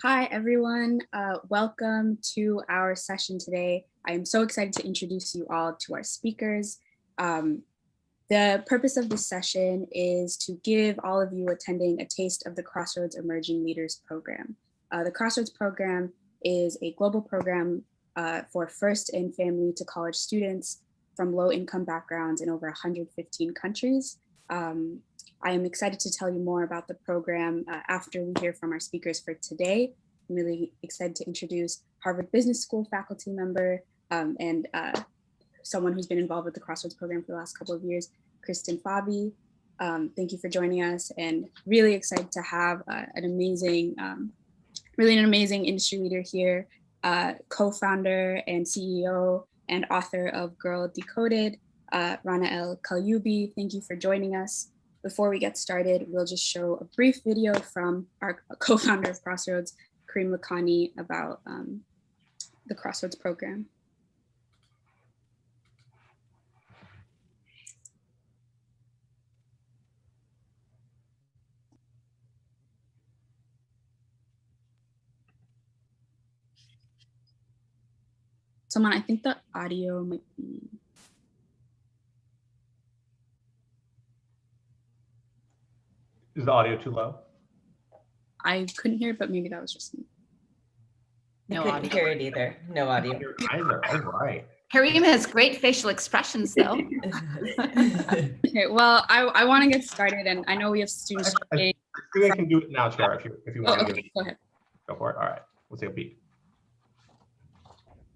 Hi, everyone. Welcome to our session today. I am so excited to introduce you all to our speakers. The purpose of this session is to give all of you attending a taste of the Crossroads Emerging Leaders Program. The Crossroads program is a global program for first and family to college students from low-income backgrounds in over 115 countries. I am excited to tell you more about the program after we hear from our speakers for today. I'm really excited to introduce Harvard Business School faculty member and someone who's been involved with the Crossroads program for the last couple of years, Kristen Fabi. Thank you for joining us, and really excited to have an amazing industry leader here, co-founder and CEO and author of Girl Decoded, Rana El Kalyoubi. Thank you for joining us. Before we get started, we'll just show a brief video from our co-founder of Crossroads, Kareem Lakhani, about the Crossroads program. Someone, I think the audio might be. Is the audio too low? I couldn't hear it, but maybe that was just me. No audio. I couldn't hear it either. No audio. Either. All right. Kareem has great facial expressions, though. Okay, well, I want to get started, and I know we have students. I think I can do it now, Chara, if you want to. Okay, go ahead. Go for it. All right. We'll take a beat.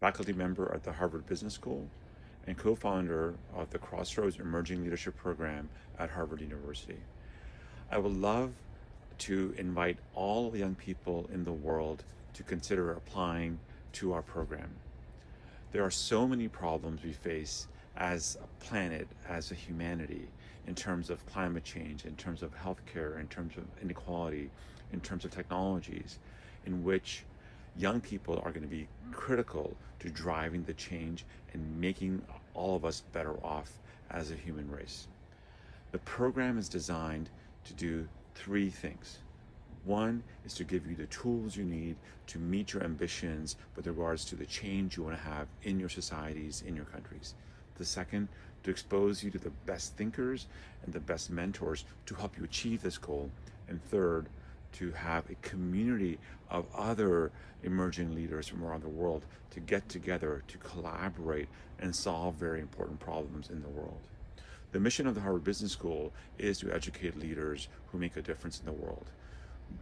Faculty member at the Harvard Business School and co-founder of the Crossroads Emerging Leadership Program at Harvard University. I would love to invite all young people in the world to consider applying to our program. There are so many problems we face as a planet, as a humanity, in terms of climate change, in terms of healthcare, in terms of inequality, in terms of technologies, in which young people are going to be critical to driving the change and making all of us better off as a human race. The program is designed to do three things. One is to give you the tools you need to meet your ambitions with regards to the change you want to have in your societies, in your countries. The second, to expose you to the best thinkers and the best mentors to help you achieve this goal. And third, to have a community of other emerging leaders from around the world to get together, to collaborate and solve very important problems in the world. The mission of the Harvard Business School is to educate leaders who make a difference in the world.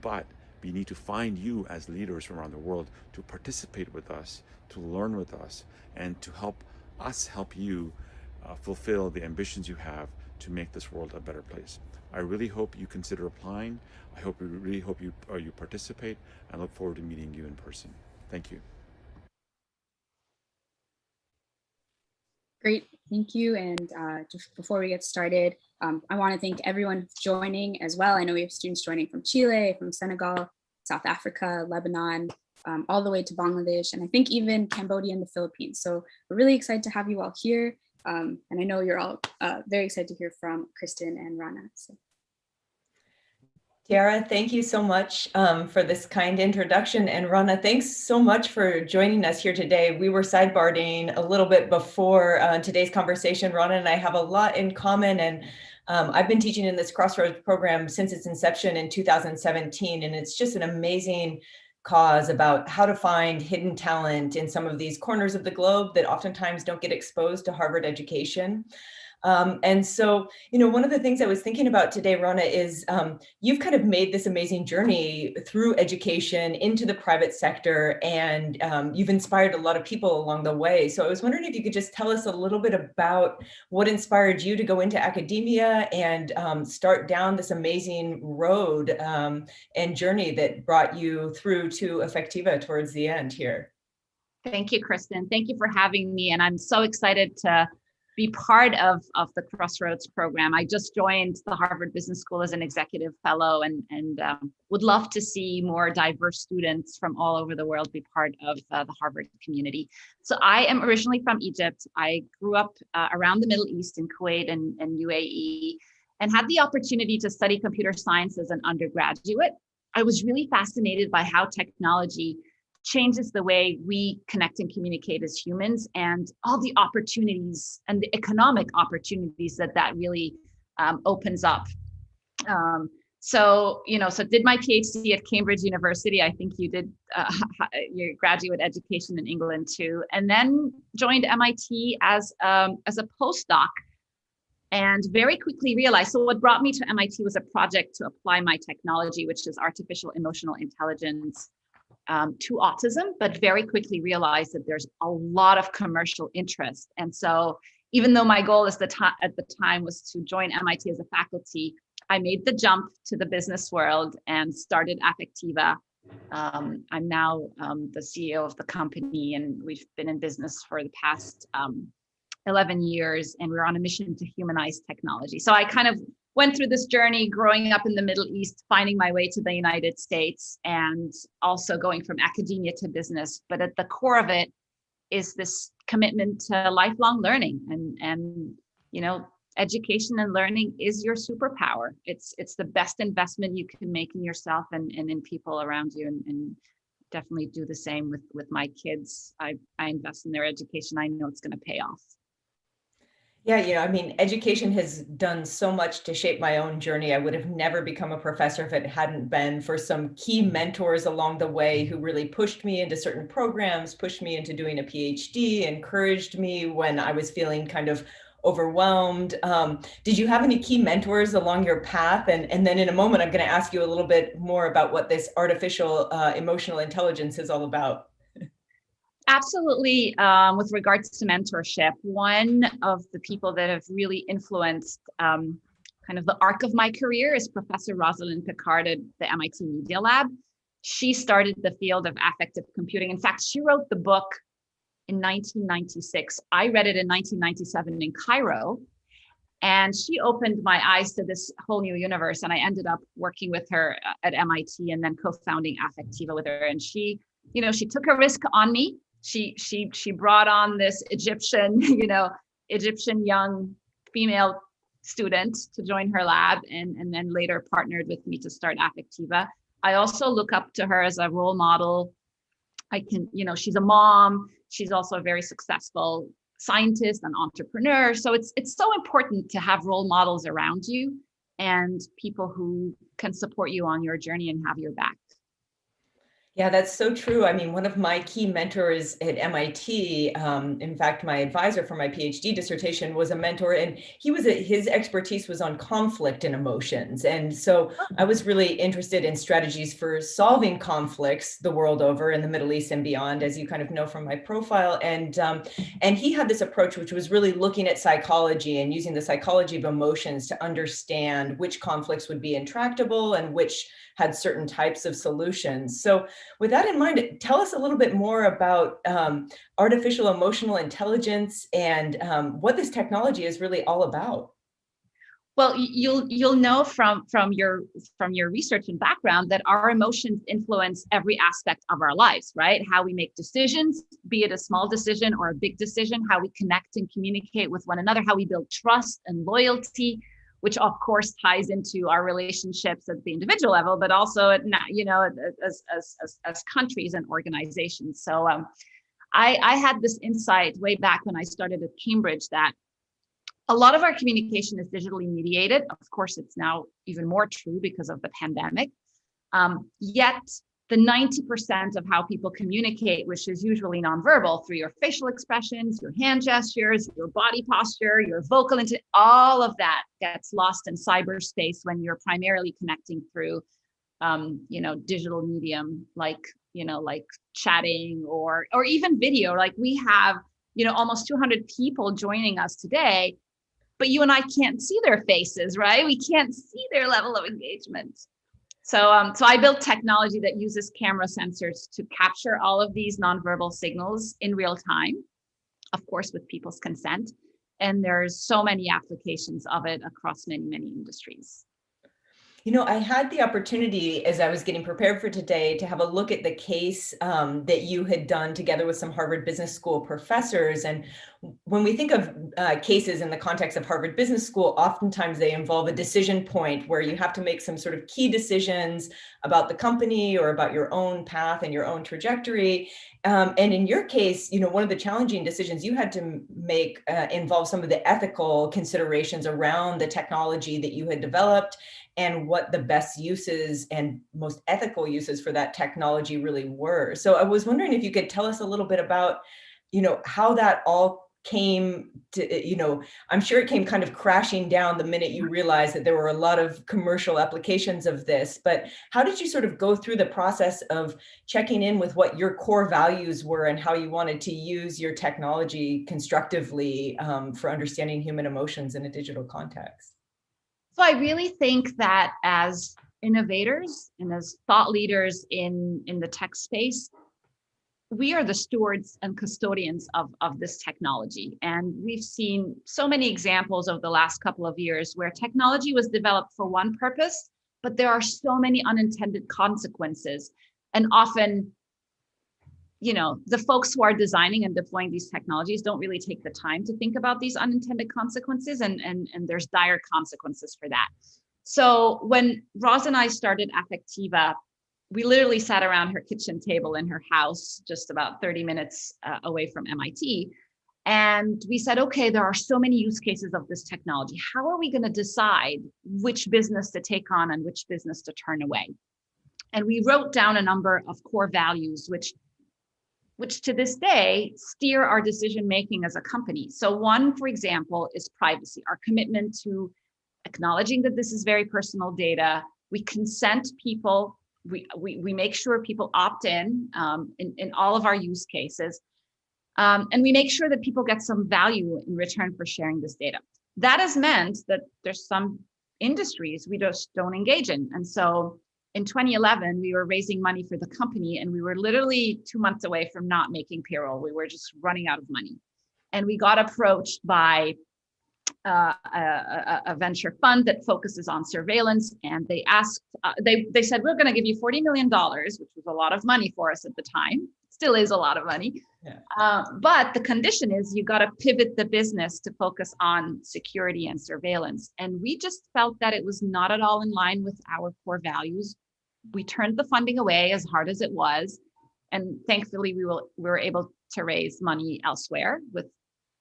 But we need to find you as leaders from around the world to participate with us, to learn with us, and to help us help you fulfill the ambitions you have to make this world a better place. I really hope you consider applying. I really hope you participate, and look forward to meeting you in person. Thank you. Great, thank you. And just before we get started, I want to thank everyone joining as well. I know we have students joining from Chile, from Senegal, South Africa, Lebanon, all the way to Bangladesh, and I think even Cambodia and the Philippines. So we're really excited to have you all here. And I know you're all very excited to hear from Kristen and Rana. So. Tiara, thank you so much for this kind introduction. And Rana, thanks so much for joining us here today. We were sidebarding a little bit before today's conversation. Rana and I have a lot in common, and I've been teaching in this Crossroads program since its inception in 2017, and it's just an amazing cause about how to find hidden talent in some of these corners of the globe that oftentimes don't get exposed to Harvard education. And so, one of the things I was thinking about today, Rana, is you've kind of made this amazing journey through education into the private sector, and you've inspired a lot of people along the way. So I was wondering if you could just tell us a little bit about what inspired you to go into academia and start down this amazing road and journey that brought you through to Effectiva towards the end here. Thank you, Kristen. Thank you for having me. And I'm so excited to be part of the Crossroads program. I just joined the Harvard Business School as an executive fellow, and would love to see more diverse students from all over the world be part of the Harvard community. So I am originally from Egypt. I grew up around the Middle East in Kuwait and UAE, and had the opportunity to study computer science as an undergraduate. I was really fascinated by how technology changes the way we connect and communicate as humans, and all the opportunities and the economic opportunities that really opens up. So did my PhD at Cambridge University. I think you did your graduate education in England too, and then joined MIT as a postdoc, and very quickly realized, so what brought me to MIT was a project to apply my technology, which is artificial emotional intelligence, to autism, but very quickly realized that there's a lot of commercial interest. And so even though my goal at the time was to join MIT as a faculty, I made the jump to the business world and started Affectiva. I'm now the CEO of the company, and we've been in business for the past 11 years, and we're on a mission to humanize technology. So I kind of went through this journey growing up in the Middle East, finding my way to the United States, and also going from academia to business. But at the core of it is this commitment to lifelong learning, and education and learning is your superpower. It's the best investment you can make in yourself and in people around you, and definitely do the same with my kids. I invest in their education. I know it's going to pay off. Yeah, I mean, education has done so much to shape my own journey. I would have never become a professor if it hadn't been for some key mentors along the way who really pushed me into certain programs, pushed me into doing a PhD, encouraged me when I was feeling kind of overwhelmed. Did you have any key mentors along your path? And then in a moment, I'm going to ask you a little bit more about what this artificial emotional intelligence is all about. Absolutely. With regards to mentorship, one of the people that have really influenced kind of the arc of my career is Professor Rosalind Picard at the MIT Media Lab. She started the field of affective computing. In fact, she wrote the book in 1996. I read it in 1997 in Cairo, and she opened my eyes to this whole new universe. And I ended up working with her at MIT and then co-founding Affectiva with her. And she took a risk on me. She brought on this Egyptian young female student to join her lab, and then later partnered with me to start Affectiva. I also look up to her as a role model. She's a mom. She's also a very successful scientist and entrepreneur. So it's so important to have role models around you and people who can support you on your journey and have your back. Yeah, that's so true. I mean, one of my key mentors at MIT, in fact, my advisor for my PhD dissertation was a mentor, and his expertise was on conflict and emotions. And so I was really interested in strategies for solving conflicts the world over in the Middle East and beyond, as you kind of know from my profile. And he had this approach, which was really looking at psychology and using the psychology of emotions to understand which conflicts would be intractable and which had certain types of solutions. So with that in mind, tell us a little bit more about artificial emotional intelligence and what this technology is really all about. Well, you'll know from your research and background that our emotions influence every aspect of our lives, right? How we make decisions, be it a small decision or a big decision, how we connect and communicate with one another, how we build trust and loyalty, which of course ties into our relationships at the individual level, but also at, as countries and organizations. So I had this insight way back when I started at Cambridge that a lot of our communication is digitally mediated. Of course, it's now even more true because of the pandemic. Yet the 90% of how people communicate, which is usually nonverbal through your facial expressions, your hand gestures, your body posture, your vocal intonation, all of that gets lost in cyberspace when you're primarily connecting through, digital medium like chatting or even video. Like we have, almost 200 people joining us today, but you and I can't see their faces, right? We can't see their level of engagement. So I built technology that uses camera sensors to capture all of these nonverbal signals in real time, of course, with people's consent. And there's so many applications of it across many, many industries. I had the opportunity as I was getting prepared for today to have a look at the case that you had done together with some Harvard Business School professors. And when we think of cases in the context of Harvard Business School, oftentimes they involve a decision point where you have to make some sort of key decisions about the company or about your own path and your own trajectory. And in your case, one of the challenging decisions you had to make involved some of the ethical considerations around the technology that you had developed and what the best uses and most ethical uses for that technology really were. So I was wondering if you could tell us a little bit about, how that all came to, I'm sure it came kind of crashing down the minute you realized that there were a lot of commercial applications of this, but how did you sort of go through the process of checking in with what your core values were and how you wanted to use your technology constructively for understanding human emotions in a digital context? So I really think that as innovators and as thought leaders in the tech space, we are the stewards and custodians of this technology. And we've seen so many examples over the last couple of years where technology was developed for one purpose, but there are so many unintended consequences. And often, the folks who are designing and deploying these technologies don't really take the time to think about these unintended consequences, and there's dire consequences for that. So when Roz and I started Affectiva, we literally sat around her kitchen table in her house, just about 30 minutes away from MIT. And we said, okay, there are so many use cases of this technology. How are we going to decide which business to take on and which business to turn away? And we wrote down a number of core values, which to this day steer our decision-making as a company. So one, for example, is privacy, our commitment to acknowledging that this is very personal data. We consent people. We make sure people opt in all of our use cases. And we make sure that people get some value in return for sharing this data. That has meant that there's some industries we just don't engage in. And so in 2011, we were raising money for the company, and we were literally 2 months away from not making payroll. We were just running out of money. And we got approached by a venture fund that focuses on surveillance. And they asked, they said, we're going to give you $40 million, which was a lot of money for us at the time. Still is a lot of money. Yeah. But the condition is you got to pivot the business to focus on security and surveillance. And we just felt that it was not at all in line with our core values. We turned the funding away, as hard as it was. And thankfully, we were able to raise money elsewhere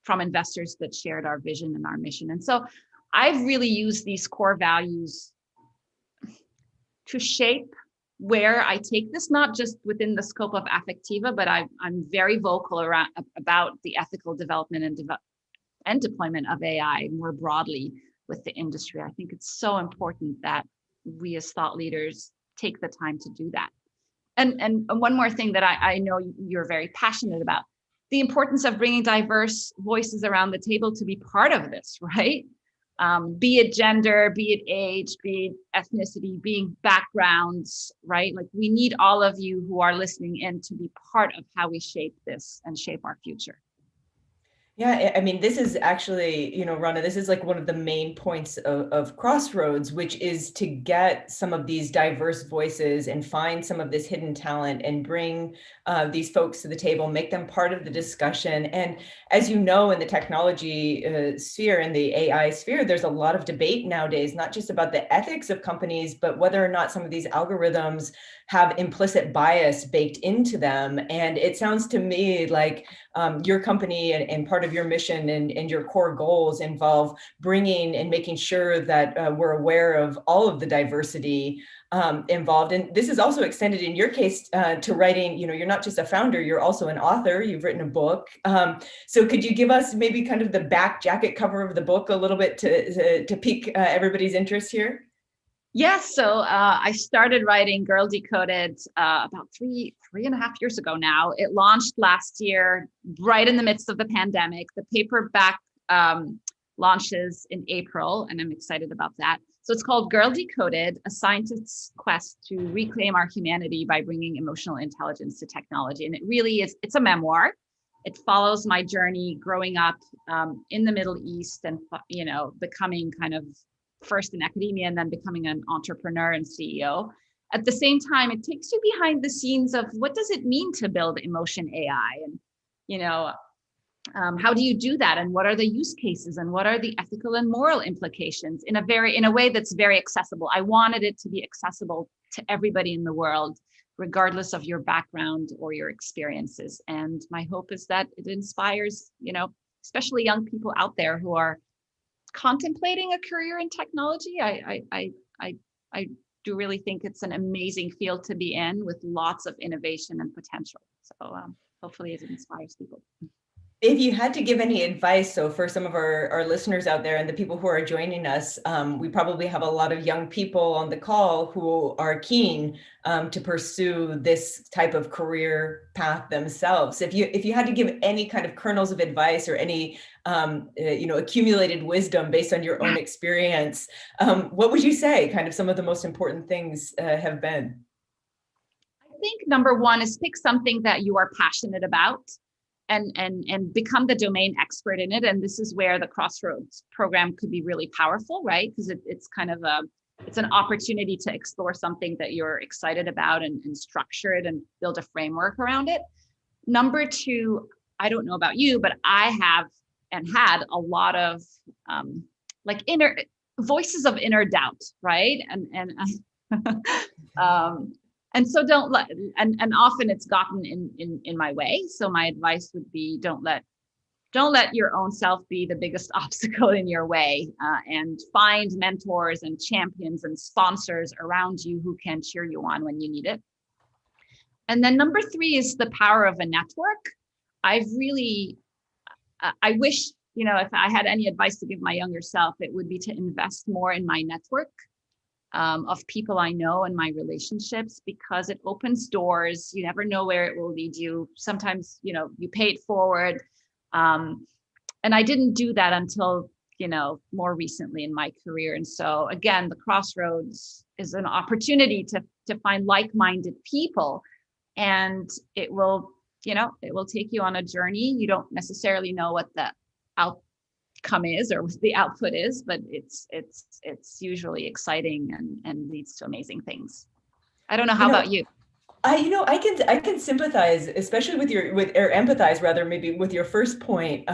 from investors that shared our vision and our mission. And so I've really used these core values to shape where I take this, not just within the scope of Affectiva, but I'm very vocal about the ethical development and deployment of AI more broadly with the industry. I think it's so important that we as thought leaders take the time to do that. And one more thing that I know you're very passionate about, the importance of bringing diverse voices around the table to be part of this, right? Be it gender, be it age, be it ethnicity, being backgrounds, right? Like we need all of you who are listening in to be part of how we shape this and shape our future. Yeah, I mean, this is actually, Rana, this is like one of the main points of Crossroads, which is to get some of these diverse voices and find some of this hidden talent and bring these folks to the table, make them part of the discussion. And as you know, in the technology sphere, in the AI sphere, there's a lot of debate nowadays, not just about the ethics of companies, but whether or not some of these algorithms have implicit bias baked into them. And it sounds to me like your company and part of your mission and your core goals involve bringing and making sure that we're aware of all of the diversity involved. And this is also extended in your case to writing, you're not just a founder, you're also an author, you've written a book. So could you give us maybe kind of the back jacket cover of the book a little bit to pique everybody's interest here? Yes, so I started writing Girl Decoded about three and a half years ago now. It launched last year, right in the midst of the pandemic. The paperback launches in April, and I'm excited about that. So it's called Girl Decoded, a scientist's quest to reclaim our humanity by bringing emotional intelligence to technology. And it really is, it's a memoir. It follows my journey growing up in the Middle East and, becoming kind of first in academia and then becoming an entrepreneur and CEO. At the same time, it takes you behind the scenes of what does it mean to build emotion AI? And, How do you do that? And what are the use cases? And what are the ethical and moral implications in a way that's very accessible? I wanted it to be accessible to everybody in the world, regardless of your background or your experiences. And my hope is that it inspires, especially young people out there who are contemplating a career in technology. I do really think it's an amazing field to be in, with lots of innovation and potential. So hopefully it inspires people. If you had to give any advice, so for some of our listeners out there and the people who are joining us, we probably have a lot of young people on the call who are keen to pursue this type of career path themselves. If you had to give any kind of kernels of advice or any accumulated wisdom based on your own experience, what would you say kind of some of the most important things have been? I think number one is pick something that you are passionate about and become the domain expert in it. And this is where the Crossroads program could be really powerful, right? Because it's kind of it's an opportunity to explore something that you're excited about and structure it and build a framework around it. Number two, I don't know about you, but I have and had a lot of inner voices of inner doubt, right? And so don't let, and often it's gotten in my way. So my advice would be, don't let your own self be the biggest obstacle in your way, and find mentors and champions and sponsors around you who can cheer you on when you need it. And then number three is the power of a network. I wish, if I had any advice to give my younger self, it would be to invest more in my network of people I know and my relationships, because it opens doors. You never know where it will lead you. Sometimes, you pay it forward. And I didn't do that until, more recently in my career. And so again, the Crossroads is an opportunity to find like-minded people, and it will take you on a journey. You don't necessarily know what the outcome is or what the output is, but it's usually exciting and leads to amazing things. I don't know, how about you? I can sympathize, especially or empathize rather, maybe with your first point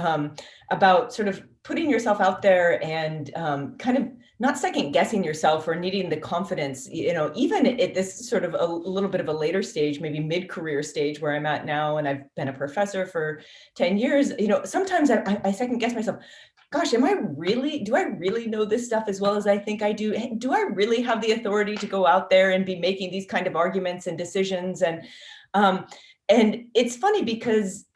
about sort of putting yourself out there and kind of not second guessing yourself or needing the confidence, even at this sort of a little bit of a later stage, maybe mid-career stage where I'm at now, and I've been a professor for 10 years, sometimes I second guess myself. Gosh, do I really know this stuff as well as I think I do? Do I really have the authority to go out there and be making these kind of arguments and decisions? And it's funny because,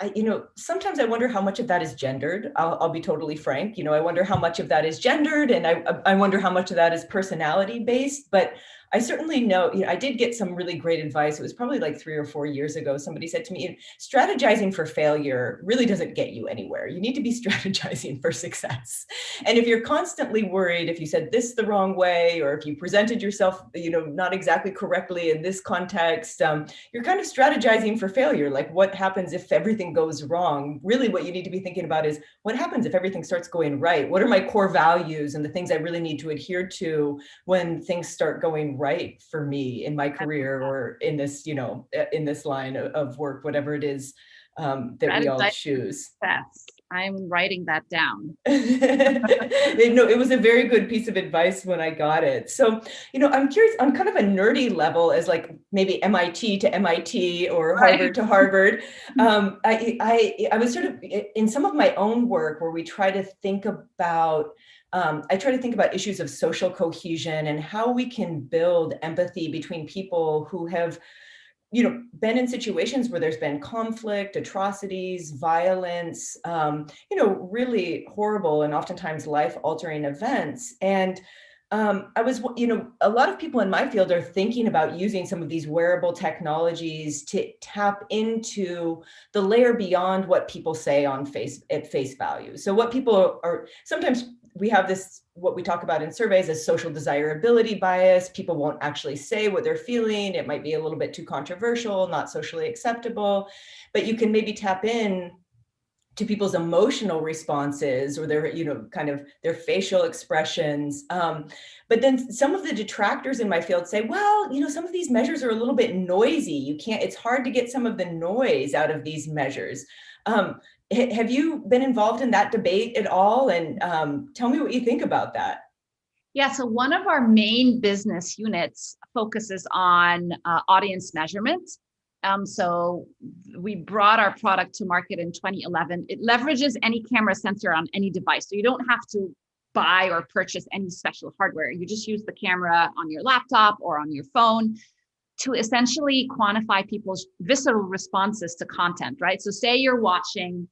sometimes I wonder how much of that is gendered. I'll be totally frank. I wonder how much of that is gendered, and I wonder how much of that is personality based. But I certainly know, I did get some really great advice. It was probably like 3 or 4 years ago. Somebody said to me, strategizing for failure really doesn't get you anywhere. You need to be strategizing for success. And if you're constantly worried, if you said this the wrong way, or if you presented yourself, not exactly correctly in this context, you're kind of strategizing for failure. Like, what happens if everything goes wrong? Really, what you need to be thinking about is, what happens if everything starts going right? What are my core values and the things I really need to adhere to when things start going right for me in my career or in this, in this line of work, whatever it is that we all choose. I'm writing that down. It was a very good piece of advice when I got it. So, I'm curious on kind of a nerdy level, as like maybe MIT to MIT or Harvard to Harvard. I was sort of in some of my own work where we try to think about I try to think about issues of social cohesion and how we can build empathy between people who have, been in situations where there's been conflict, atrocities, violence, really horrible and oftentimes life-altering events. And I was, a lot of people in my field are thinking about using some of these wearable technologies to tap into the layer beyond what people say at face value. So what people are sometimes, we have this, what we talk about in surveys as social desirability bias. People won't actually say what they're feeling. It might be a little bit too controversial, not socially acceptable, but you can maybe tap in to people's emotional responses or their, kind of their facial expressions. But then some of the detractors in my field say, well, some of these measures are a little bit noisy. It's hard to get some of the noise out of these measures. Have you been involved in that debate at all? And tell me what you think about that. Yeah, so one of our main business units focuses on audience measurement. So we brought our product to market in 2011. It leverages any camera sensor on any device. So you don't have to buy or purchase any special hardware. You just use the camera on your laptop or on your phone to essentially quantify people's visceral responses to content, right? So say you're watching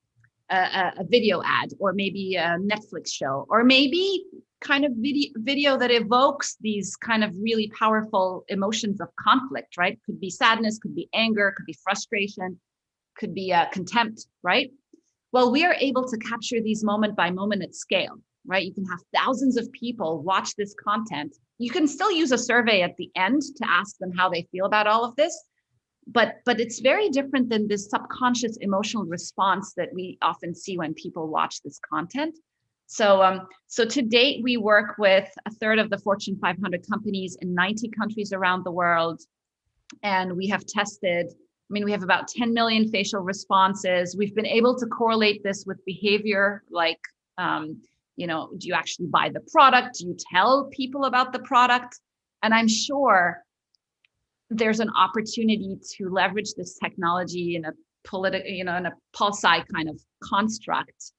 a video ad, or maybe a Netflix show, or maybe kind of video that evokes these kind of really powerful emotions of conflict, right? Could be sadness, could be anger, could be frustration, could be contempt, right? Well, we are able to capture these moment by moment at scale, right? You can have thousands of people watch this content. You can still use a survey at the end to ask them how they feel about all of this, but it's very different than this subconscious emotional response that we often see when people watch this content. So to date, we work with a third of the Fortune 500 companies in 90 countries around the world. And we have tested, we have about 10 million facial responses. We've been able to correlate this with behavior like, do you actually buy the product? Do you tell people about the product? And I'm sure there's an opportunity to leverage this technology in a in a pulse-eye kind of construct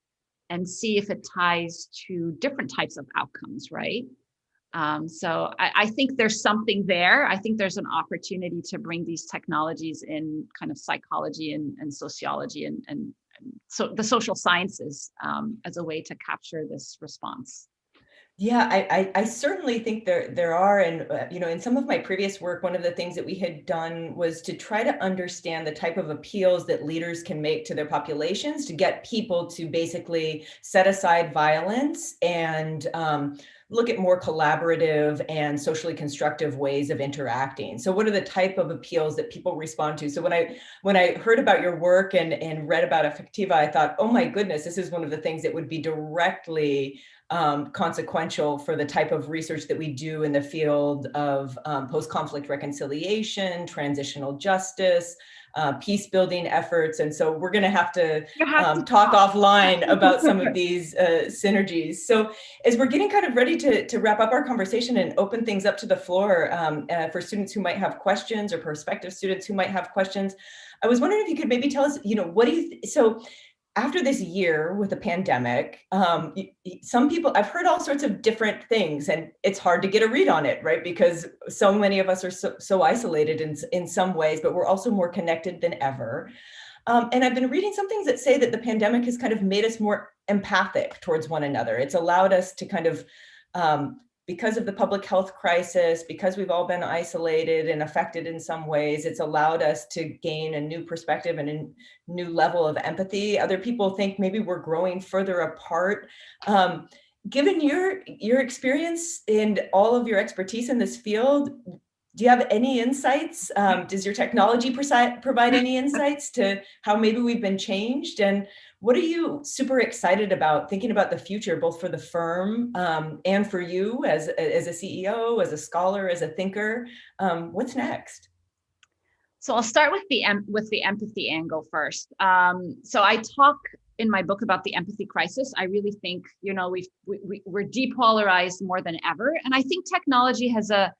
and see if it ties to different types of outcomes, right? So I think there's something there. I think there's an opportunity to bring these technologies in kind of psychology and sociology and so the social sciences as a way to capture this response. Yeah, I certainly think there are, and in some of my previous work, one of the things that we had done was to try to understand the type of appeals that leaders can make to their populations to get people to basically set aside violence and look at more collaborative and socially constructive ways of interacting. So what are the type of appeals that people respond to? So when I heard about your work and read about Affectiva, I thought, oh my goodness, this is one of the things that would be directly consequential for the type of research that we do in the field of post-conflict reconciliation, transitional justice, peace building efforts. And so we're going to have to talk offline about some of these synergies. So as we're getting kind of ready to wrap up our conversation and open things up to the floor for students who might have questions or prospective students who might have questions, I was wondering if you could maybe tell us, what do you, so after this year with the pandemic, some people, I've heard all sorts of different things, and it's hard to get a read on it, right? Because so many of us are so isolated in some ways, but we're also more connected than ever. And I've been reading some things that say that the pandemic has kind of made us more empathic towards one another. It's allowed us to kind of, because of the public health crisis, because we've all been isolated and affected in some ways, it's allowed us to gain a new perspective and a new level of empathy. Other people think maybe we're growing further apart. Given your experience and all of your expertise in this field, do you have any insights? Does your technology provide any insights to how maybe we've been changed? And what are you super excited about thinking about the future, both for the firm and for you as a CEO, as a scholar, as a thinker? What's next? So I'll start with the empathy angle first. So I talk in my book about the empathy crisis. I really think, we're depolarized more than ever. And I think technology has a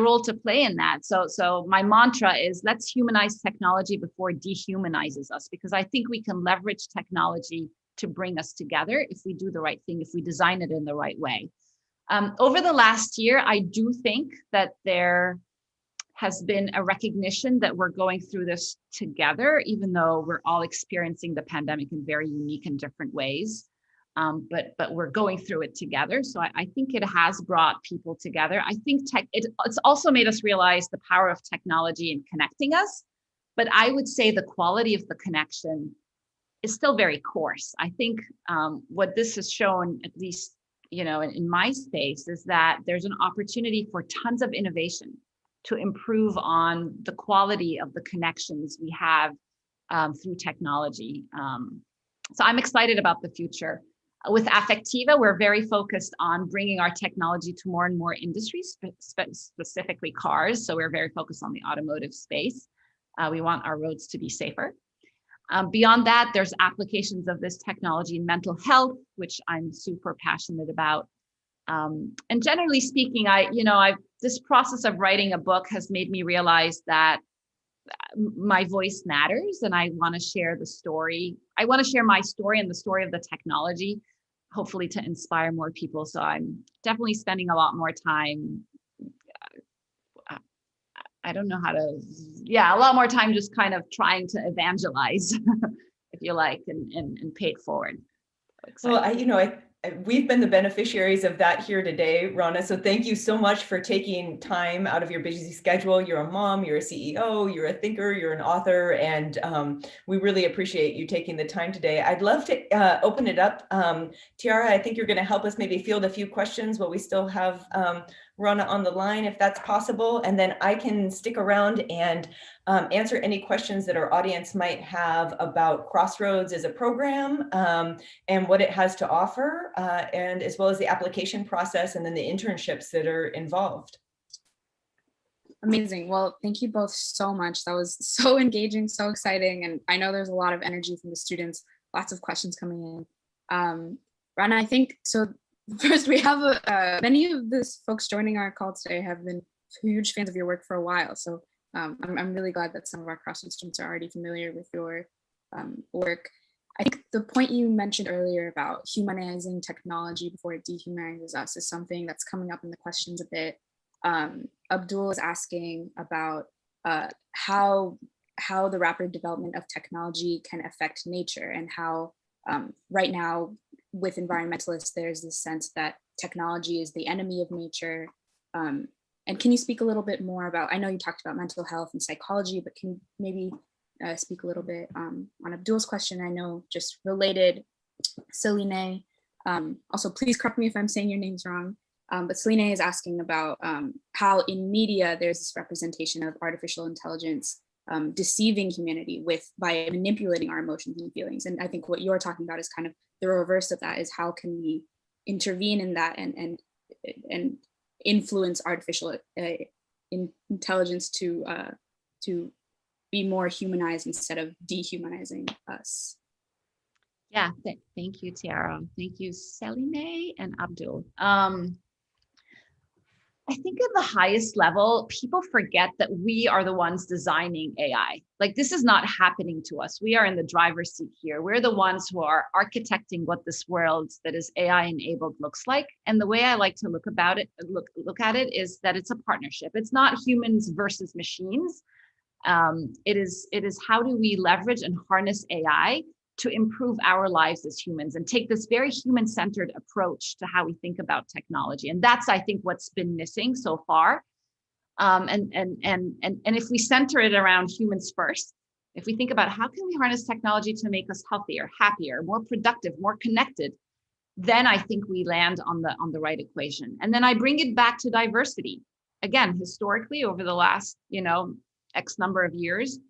role to play in that. So my mantra is let's humanize technology before it dehumanizes us, because I think we can leverage technology to bring us together if we do the right thing, if we design it in the right way. Over the last year, I do think that there has been a recognition that we're going through this together, even though we're all experiencing the pandemic in very unique and different ways. But we're going through it together. So I think it has brought people together. I think it's also made us realize the power of technology in connecting us. But I would say the quality of the connection is still very coarse. I think what this has shown, at least in my space, is that there's an opportunity for tons of innovation to improve on the quality of the connections we have through technology. So I'm excited about the future. With Affectiva, we're very focused on bringing our technology to more and more industries, specifically cars. So we're very focused on the automotive space. We want our roads to be safer. Beyond that, there's applications of this technology in mental health, which I'm super passionate about. And generally speaking, this process of writing a book has made me realize that my voice matters, and I want to share the story. I want to share my story and the story of the technology, hopefully to inspire more people. So I'm definitely spending a lot more time. I don't know how to, a lot more time just kind of trying to evangelize, if you like, and pay it forward. Well, we've been the beneficiaries of that here today, Rana. So thank you so much for taking time out of your busy schedule. You're a mom, you're a CEO, you're a thinker, you're an author, and we really appreciate you taking the time today. I'd love to open it up. Tiara, I think you're going to help us maybe field a few questions while we still have Rana on the line, if that's possible. And then I can stick around and answer any questions that our audience might have about Crossroads as a program and what it has to offer, and as well as the application process and then the internships that are involved. Amazing. Well, thank you both so much. That was so engaging, so exciting. And I know there's a lot of energy from the students, lots of questions coming in. Rana, I think, so first we have many of the folks joining our call today have been huge fans of your work for a while. So I'm really glad that some of our Crossroads students are already familiar with your work. I think the point you mentioned earlier about humanizing technology before it dehumanizes us is something that's coming up in the questions a bit. Abdul is asking about how the rapid development of technology can affect nature, and how right now with environmentalists, there's this sense that technology is the enemy of nature. And can you speak a little bit more about, I know you talked about mental health and psychology, but can you maybe speak a little bit on Abdul's question? I know just related, Celine, also please correct me if I'm saying your names wrong, but Celine is asking about how in media there's this representation of artificial intelligence deceiving humanity by manipulating our emotions and feelings. And I think what you're talking about is kind of the reverse of that, is how can we intervene in that and influence artificial intelligence to be more humanized instead of dehumanizing us. Yeah, thank you, Tiara. Thank you, Celine and Abdul. I think at the highest level, people forget that we are the ones designing AI. Like, this is not happening to us. We are in the driver's seat here. We're the ones who are architecting what this world that is AI enabled looks like. And the way I like to look at it is that it's a partnership. It's not humans versus machines. It is how do we leverage and harness AI to improve our lives as humans and take this very human-centered approach to how we think about technology. And that's, I think, what's been missing so far. And if we center it around humans first, if we think about how can we harness technology to make us healthier, happier, more productive, more connected, then I think we land on the right equation. And then I bring it back to diversity. Again, historically, over the last, X number of years,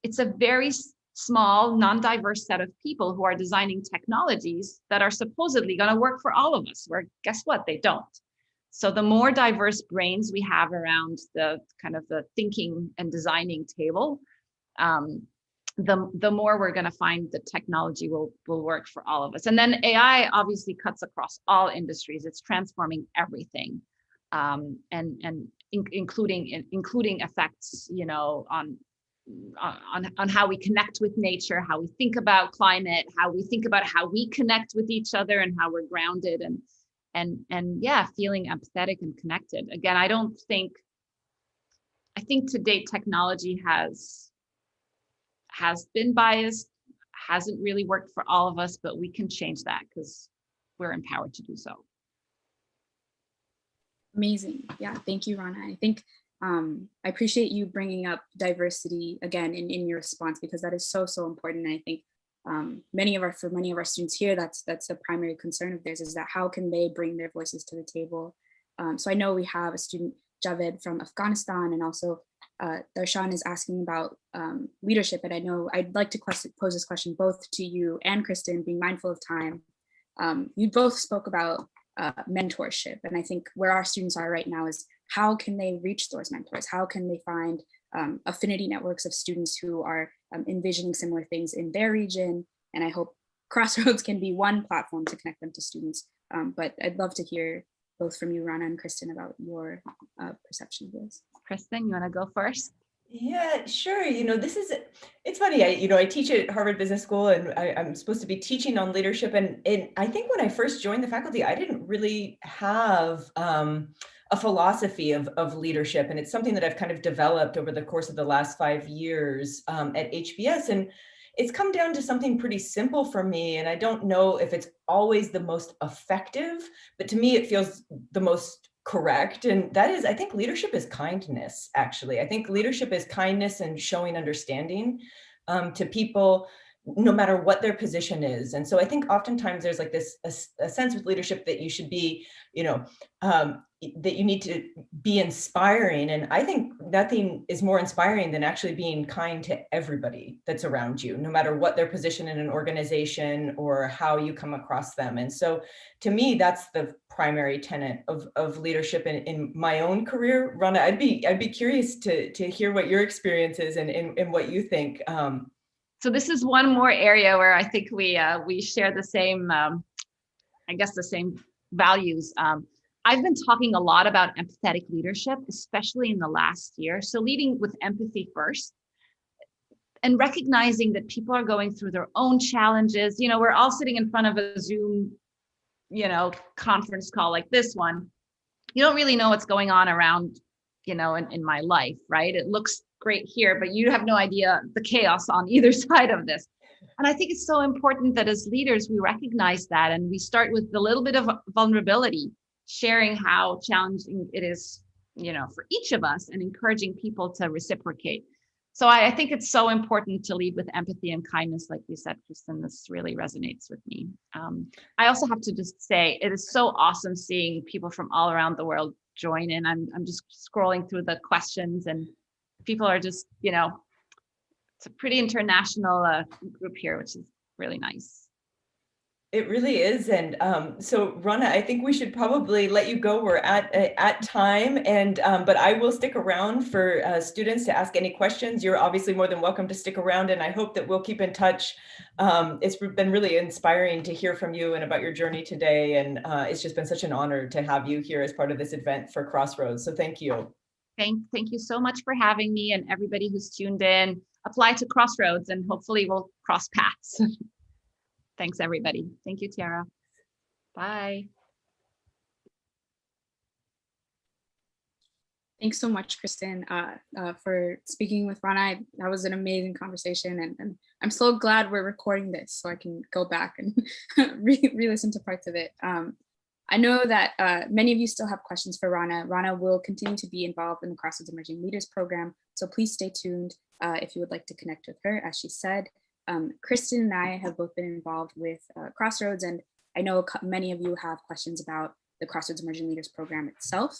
it's a very small, non-diverse set of people who are designing technologies that are supposedly going to work for all of us, where guess what? They don't. So the more diverse brains we have around the kind of the thinking and designing table, the more we're going to find that technology will work for all of us. And then AI obviously cuts across all industries. It's transforming everything, including effects, on how we connect with nature, how we think about climate, how we think about how we connect with each other and how we're grounded and feeling empathetic and connected. Again, I think to date technology has been biased, hasn't really worked for all of us, but we can change that because we're empowered to do so. Amazing. Yeah, thank you, Rana. I think I appreciate you bringing up diversity again in your response, because that is so important. And I think for many of our students here, that's a primary concern of theirs, is that how can they bring their voices to the table. So I know we have a student, Javed, from Afghanistan, and also Darshan is asking about leadership. And I know I'd like to pose this question both to you and Kristen, being mindful of time. You both spoke about mentorship, and I think where our students are right now is how can they reach those mentors? How can they find affinity networks of students who are envisioning similar things in their region. And I hope Crossroads can be one platform to connect them to students. But I'd love to hear both from you, Rana and Kristen, about your perception of this. Kristen, you want to go first? Yeah, sure. It's funny. I teach at Harvard Business School, and I'm supposed to be teaching on leadership. And I think when I first joined the faculty, I didn't really have a philosophy of leadership. And it's something that I've kind of developed over the course of the last 5 years at HBS. And it's come down to something pretty simple for me. And I don't know if it's always the most effective, but to me, it feels the most correct. And that is, I think leadership is kindness, actually. I think leadership is kindness and showing understanding to people, no matter what their position is. And so I think oftentimes there's like this, a sense with leadership that you should be, that you need to be inspiring. And I think nothing is more inspiring than actually being kind to everybody that's around you, no matter what their position in an organization or how you come across them. And so to me, that's the primary tenet of leadership in my own career. Rana, I'd be curious to hear what your experience is and what you think. So this is one more area where I think we share the same, the same values. I've been talking a lot about empathetic leadership, especially in the last year. So leading with empathy first and recognizing that people are going through their own challenges. We're all sitting in front of a Zoom, conference call like this one. You don't really know what's going on around, in my life, right? It looks great here, but you have no idea the chaos on either side of this. And I think it's so important that as leaders, we recognize that and we start with a little bit of vulnerability, sharing how challenging it is, for each of us and encouraging people to reciprocate. So I think it's so important to lead with empathy and kindness. Like you said, Kristen, this really resonates with me. I also have to just say, it is so awesome seeing people from all around the world join in. I'm just scrolling through the questions and people are just, it's a pretty international group here, which is really nice. It really is. And so Rana, I think we should probably let you go. We're at time, and but I will stick around for students to ask any questions. You're obviously more than welcome to stick around, and I hope that we'll keep in touch. It's been really inspiring to hear from you and about your journey today. And it's just been such an honor to have you here as part of this event for Crossroads. So thank you. Thank you so much for having me, and everybody who's tuned in. Apply to Crossroads and hopefully we'll cross paths. Thanks, everybody. Thank you, Tiara. Bye. Thanks so much, Kristen, for speaking with Rana. That was an amazing conversation, and I'm so glad we're recording this so I can go back and re-listen to parts of it. I know that many of you still have questions for Rana. Rana will continue to be involved in the Crossroads Emerging Leaders program, so please stay tuned if you would like to connect with her, as she said. Kristen and I have both been involved with Crossroads, and I know many of you have questions about the Crossroads Emerging Leaders program itself.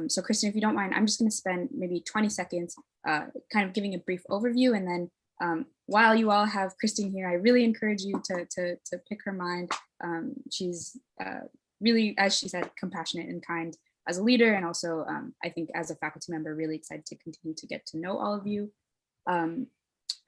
So Kristen, if you don't mind, I'm just going to spend maybe 20 seconds kind of giving a brief overview, and then while you all have Kristen here, I really encourage you to pick her mind. She's really, as she said, compassionate and kind as a leader, and also I think as a faculty member, really excited to continue to get to know all of you.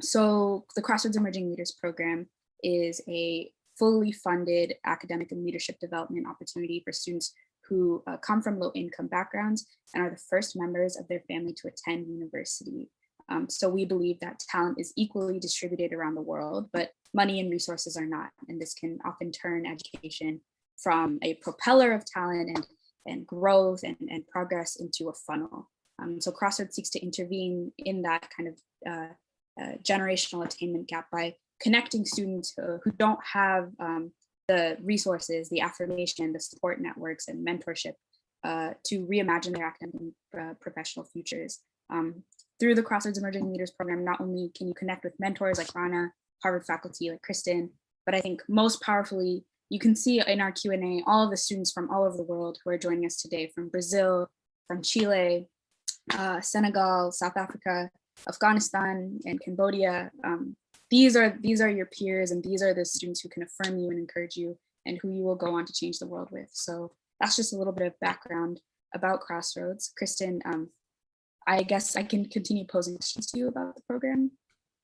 So the Crossroads Emerging Leaders program is a fully funded academic and leadership development opportunity for students who come from low-income backgrounds and are the first members of their family to attend university. So we believe that talent is equally distributed around the world, but money and resources are not, and this can often turn education from a propeller of talent and growth and progress into a funnel. So Crossroads seeks to intervene in that kind of generational attainment gap by connecting students who don't have the resources, the affirmation, the support networks and mentorship to reimagine their academic and professional futures. Through the Crossroads Emerging Leaders program, not only can you connect with mentors like Rana, Harvard faculty like Kristen, but I think most powerfully, you can see in our Q&A all of the students from all over the world who are joining us today, from Brazil, from Chile, Senegal, South Africa, Afghanistan, and Cambodia. These are your peers, and these are the students who can affirm you and encourage you, and who you will go on to change the world with. So that's just a little bit of background about Crossroads. Kristen, I guess I can continue posing questions to you about the program.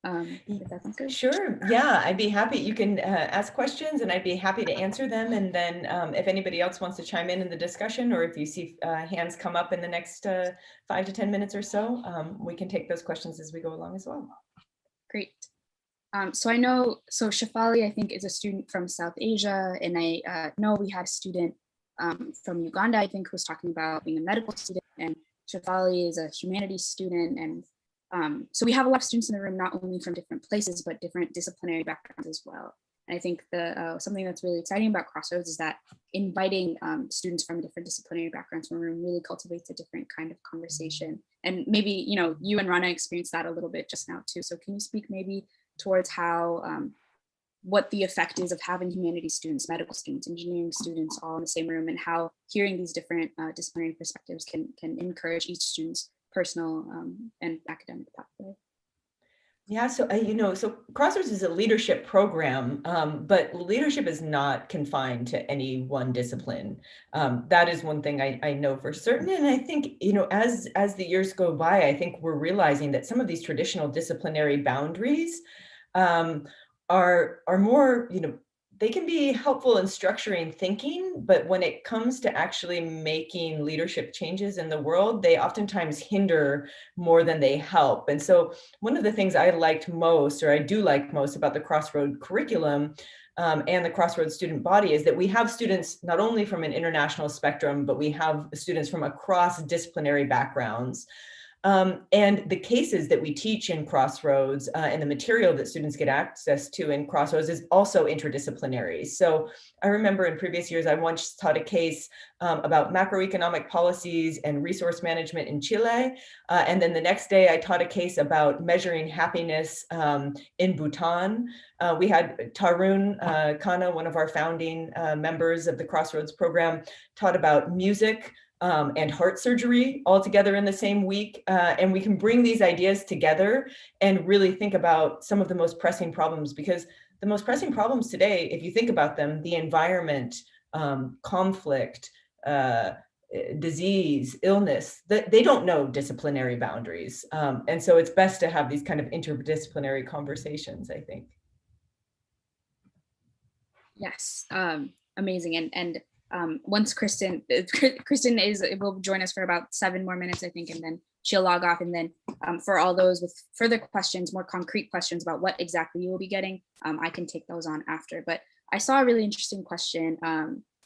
If that sounds good. Sure. Yeah, I'd be happy. You can ask questions and I'd be happy to answer them. And then if anybody else wants to chime in the discussion, or if you see hands come up in the next 5 to 10 minutes or so, we can take those questions as we go along as well. Great. So I know, so Shefali, I think, is a student from South Asia, and I know we had a student from Uganda, I think, who was talking about being a medical student, and Shefali is a humanities student. And so we have a lot of students in the room, not only from different places, but different disciplinary backgrounds as well. And I think something that's really exciting about Crossroads is that inviting students from different disciplinary backgrounds from the room really cultivates a different kind of conversation. And maybe, you and Rana experienced that a little bit just now too. So can you speak maybe towards how, what the effect is of having humanities students, medical students, engineering students all in the same room, and how hearing these different disciplinary perspectives can encourage each student's personal and academic pathway? Yeah, so so Crossroads is a leadership program, but leadership is not confined to any one discipline. That is one thing I know for certain, and I think as the years go by, I think we're realizing that some of these traditional disciplinary boundaries are more they can be helpful in structuring thinking, but when it comes to actually making leadership changes in the world, they oftentimes hinder more than they help. And so one of the things I liked most, or I do like most, about the Crossroads curriculum and the Crossroads student body is that we have students not only from an international spectrum, but we have students from across disciplinary backgrounds. And the cases that we teach in Crossroads and the material that students get access to in Crossroads is also interdisciplinary. So I remember in previous years, I once taught a case about macroeconomic policies and resource management in Chile. And then the next day I taught a case about measuring happiness in Bhutan. We had Tarun Khanna, one of our founding members of the Crossroads program, taught about music and heart surgery all together in the same week. And we can bring these ideas together and really think about some of the most pressing problems, because the most pressing problems today, if you think about them, the environment, conflict, disease, illness, they don't know disciplinary boundaries. And so it's best to have these kind of interdisciplinary conversations, I think. Yes, amazing. And once Kristen will join us for about 7 more minutes, I think, and then she'll log off. And then for all those with further questions, more concrete questions about what exactly you will be getting, I can take those on after. But I saw a really interesting question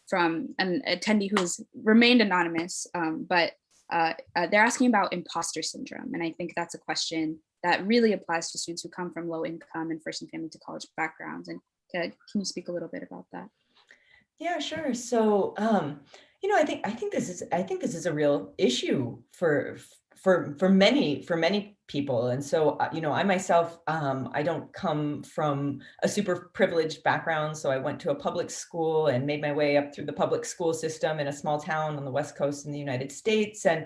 from an attendee who has remained anonymous, but they're asking about imposter syndrome. And I think that's a question that really applies to students who come from low income and first and family to college backgrounds. And can you speak a little bit about that? Yeah, sure. So, I think this is a real issue for many people. And so, I myself, I don't come from a super privileged background. So I went to a public school and made my way up through the public school system in a small town on the West Coast in the United States. And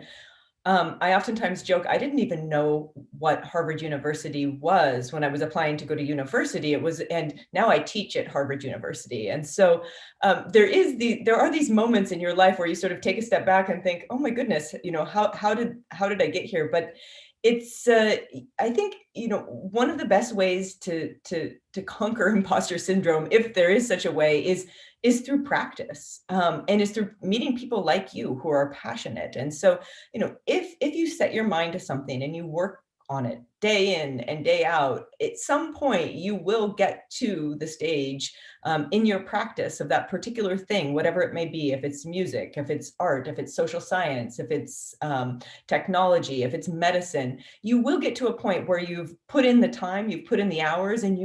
I oftentimes joke, I didn't even know what Harvard University was when I was applying to go to university. And now I teach at Harvard University. And so there are these moments in your life where you sort of take a step back and think, oh my goodness, how did I get here? But it's I think one of the best ways to conquer imposter syndrome, if there is such a way, is through practice, and is through meeting people like you who are passionate. And so if you set your mind to something and you work on it day in and day out, at some point you will get to the stage in your practice of that particular thing, whatever it may be, if it's music, if it's art, if it's social science, if it's technology, if it's medicine, you will get to a point where you've put in the time, you've put in the hours, and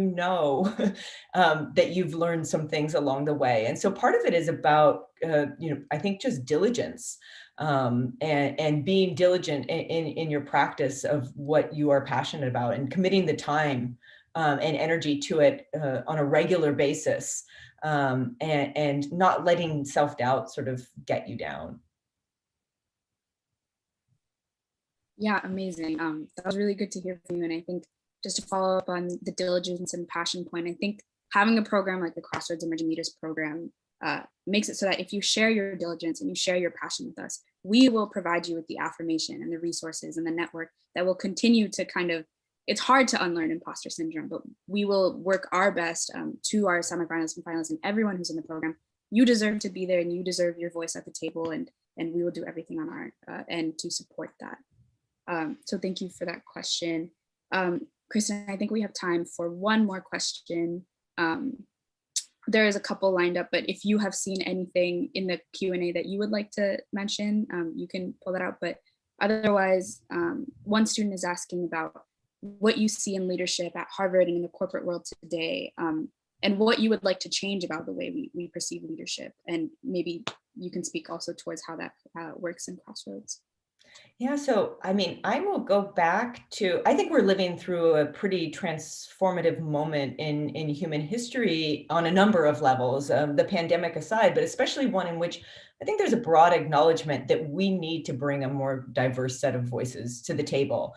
that you've learned some things along the way. And so part of it is about, I think, just diligence. And being diligent in your practice of what you are passionate about, and committing the time and energy to it on a regular basis, and not letting self-doubt sort of get you down. Yeah, amazing. That was really good to hear from you. And I think just to follow up on the diligence and passion point, I think having a program like the Crossroads Emerging Leaders Program makes it so that if you share your diligence and you share your passion with us, we will provide you with the affirmation and the resources and the network that will continue to kind of it's hard to unlearn imposter syndrome, but we will work our best to our semifinalists and finalists and everyone who's in the program. You deserve to be there and you deserve your voice at the table, and we will do everything on our end to support that. So thank you for that question. Kristen, I think we have time for one more question. There is a couple lined up, but if you have seen anything in the Q&A that you would like to mention, you can pull that out. But otherwise, one student is asking about what you see in leadership at Harvard and in the corporate world today, and what you would like to change about the way we perceive leadership. And maybe you can speak also towards how that works in Crossroads. Yeah, so I mean, I will go back to, I think we're living through a pretty transformative moment in human history on a number of levels, the pandemic aside, but especially one in which I think there's a broad acknowledgement that we need to bring a more diverse set of voices to the table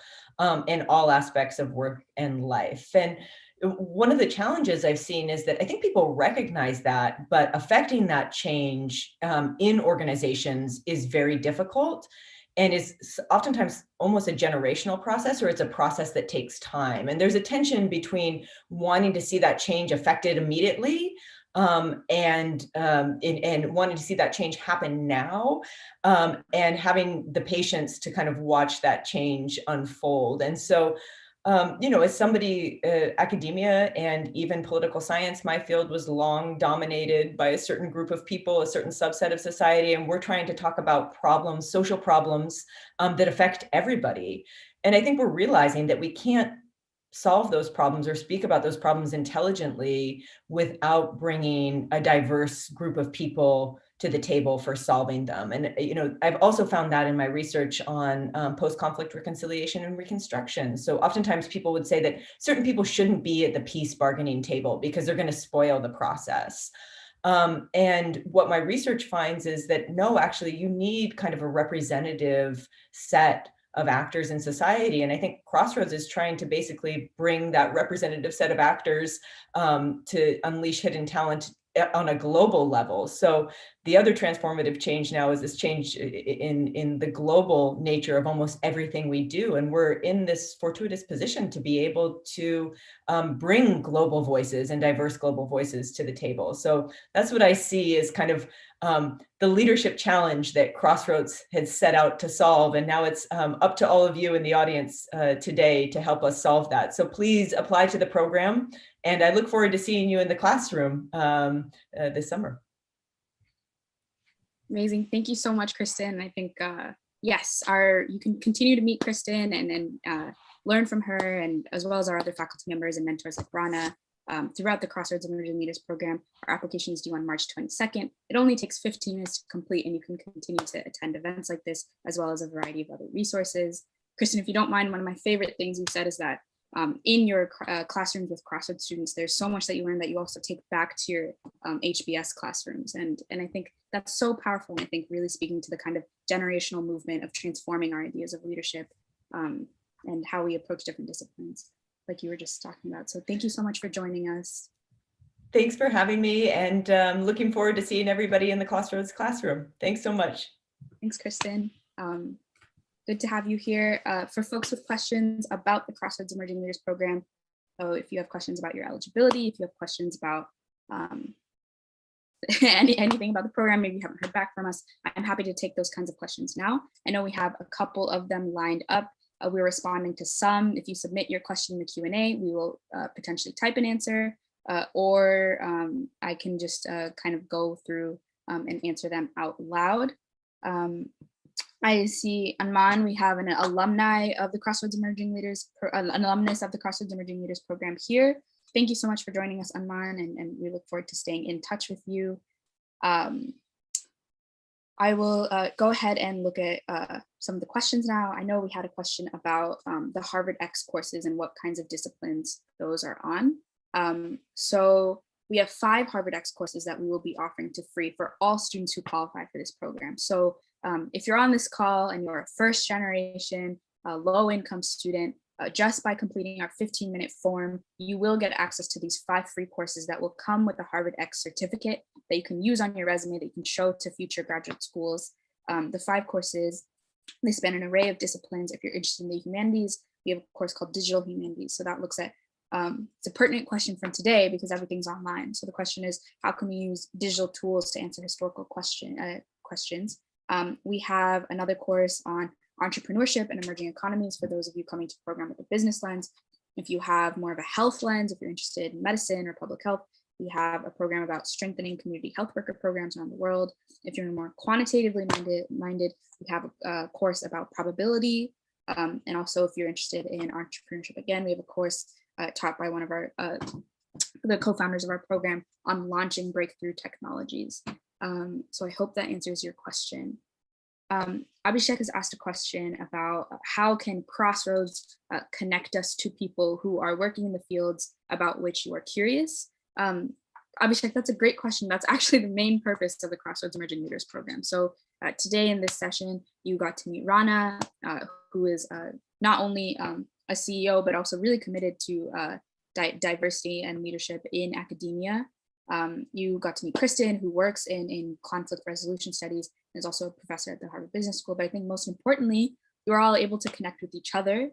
in all aspects of work and life. And one of the challenges I've seen is that I think people recognize that, but affecting that change in organizations is very difficult. And is oftentimes almost a generational process, or it's a process that takes time. And there's a tension between wanting to see that change affected immediately and wanting to see that change happen now, and having the patience to kind of watch that change unfold. And so, as somebody, academia and even political science, my field was long dominated by a certain group of people, a certain subset of society, and we're trying to talk about problems, social problems that affect everybody. And I think we're realizing that we can't solve those problems or speak about those problems intelligently without bringing a diverse group of people to the table for solving them. And, I've also found that in my research on post-conflict reconciliation and reconstruction. So oftentimes people would say that certain people shouldn't be at the peace bargaining table because they're going to spoil the process. And what my research finds is that, no, actually, you need kind of a representative set of actors in society. And I think Crossroads is trying to basically bring that representative set of actors to unleash hidden talent on a global level. So the other transformative change now is this change in the global nature of almost everything we do. And we're in this fortuitous position to be able to bring global voices and diverse global voices to the table. So that's what I see as kind of the leadership challenge that Crossroads had set out to solve. And now it's up to all of you in the audience today to help us solve that. So please apply to the program. And I look forward to seeing you in the classroom this summer. Amazing. Thank you so much, Kristen. I think, yes, you can continue to meet Kristen and learn from her, and as well as our other faculty members and mentors like Rana throughout the Crossroads Emerging Leaders program. Our application is due on March 22nd. It only takes 15 minutes to complete, and you can continue to attend events like this, as well as a variety of other resources. Kristen, if you don't mind, one of my favorite things you said is that in your classrooms with Crossroads students, there's so much that you learn that you also take back to your HBS classrooms. And I think that's so powerful. And I think really speaking to the kind of generational movement of transforming our ideas of leadership and how we approach different disciplines, like you were just talking about. So thank you so much for joining us. Thanks for having me, and looking forward to seeing everybody in the Crossroads classroom. Thanks so much. Thanks, Kristen. Good to have you here. For folks with questions about the Crossroads Emerging Leaders program, so if you have questions about your eligibility, if you have questions about anything about the program, maybe you haven't heard back from us, I'm happy to take those kinds of questions now. I know we have a couple of them lined up. We're responding to some. If you submit your question in the Q&A, we will potentially type an answer, or I can just kind of go through and answer them out loud. I see Anman, we have an alumni of the Crossroads Emerging Leaders, an alumnus of the Crossroads Emerging Leaders program here. Thank you so much for joining us, Anman, and we look forward to staying in touch with you. I will go ahead and look at some of the questions now. I know we had a question about the Harvard X courses and what kinds of disciplines those are on. So we have 5 Harvard X courses that we will be offering to free for all students who qualify for this program. So if you're on this call and you're a first generation low income student, just by completing our 15-minute form, you will get access to these 5 free courses that will come with a Harvard X certificate that you can use on your resume, that you can show to future graduate schools. The 5 courses, they span an array of disciplines. If you're interested in the humanities, we have a course called Digital Humanities. So that looks at, it's a pertinent question from today because everything's online. So the question is, how can we use digital tools to answer historical questions? We have another course on entrepreneurship and emerging economies for those of you coming to the program with a business lens. If you have more of a health lens, if you're interested in medicine or public health, we have a program about strengthening community health worker programs around the world. If you're more quantitatively minded, we have a course about probability. And also if you're interested in entrepreneurship, again, we have a course taught by one of our, the co-founders of our program on launching breakthrough technologies. So I hope that answers your question. Abhishek has asked a question about how can Crossroads connect us to people who are working in the fields about which you are curious. Abhishek, that's a great question. That's actually the main purpose of the Crossroads Emerging Leaders program. So today in this session, you got to meet Rana, who is not only a CEO, but also really committed to diversity and leadership in academia. You got to meet Kristen, who works in conflict resolution studies, and is also a professor at the Harvard Business School. But I think most importantly, you are all able to connect with each other.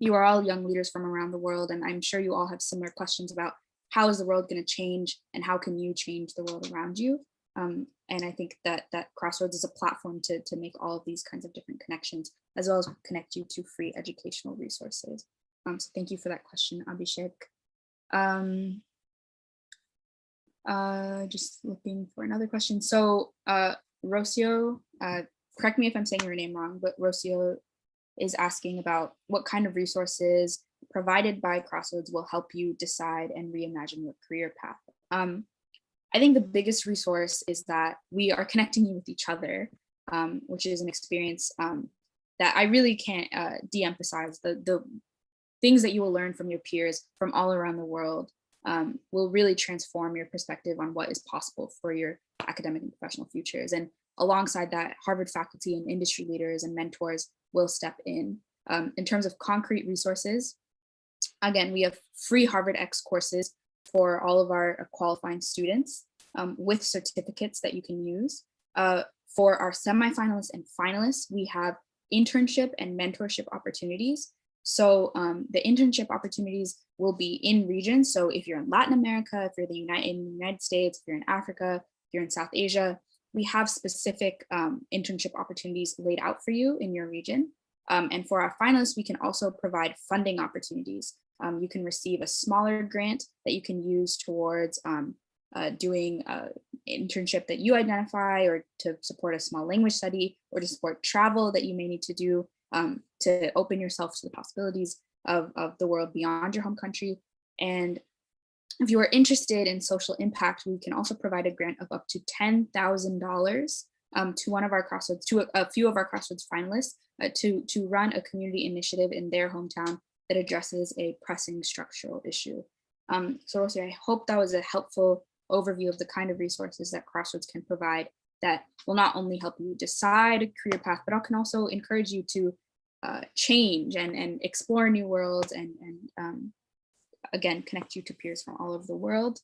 You are all young leaders from around the world, and I'm sure you all have similar questions about how is the world going to change and how can you change the world around you? And I think that Crossroads is a platform to make all of these kinds of different connections, as well as connect you to free educational resources. So thank you for that question, Abhishek. Just looking for another question. So Rocio, correct me if I'm saying your name wrong, but Rocio is asking about what kind of resources provided by Crossroads will help you decide and reimagine your career path. I think the biggest resource is that we are connecting you with each other, which is an experience that I really can't de-emphasize. The things that you will learn from your peers from all around the world will really transform your perspective on what is possible for your academic and professional futures. And alongside that, Harvard faculty and industry leaders and mentors will step in. In terms of concrete resources, again, we have free Harvard X courses for all of our qualifying students with certificates that you can use. For our semifinalists and finalists, we have internship and mentorship opportunities. So the internship opportunities will be in region. So if you're in Latin America, if you're in the United States, if you're in Africa, if you're in South Asia, we have specific internship opportunities laid out for you in your region. And for our finalists, we can also provide funding opportunities. You can receive a smaller grant that you can use towards doing an internship that you identify, or to support a small language study, or to support travel that you may need to do to open yourself to the possibilities of the world beyond your home country. And if you are interested in social impact, we can also provide a grant of up to $10,000 to one of our Crossroads, to a few of our Crossroads finalists to run a community initiative in their hometown that addresses a pressing structural issue. So Rosie, I hope that was a helpful overview of the kind of resources that Crossroads can provide that will not only help you decide a career path, but can also encourage you to change and explore new worlds and again, connect you to peers from all over the world.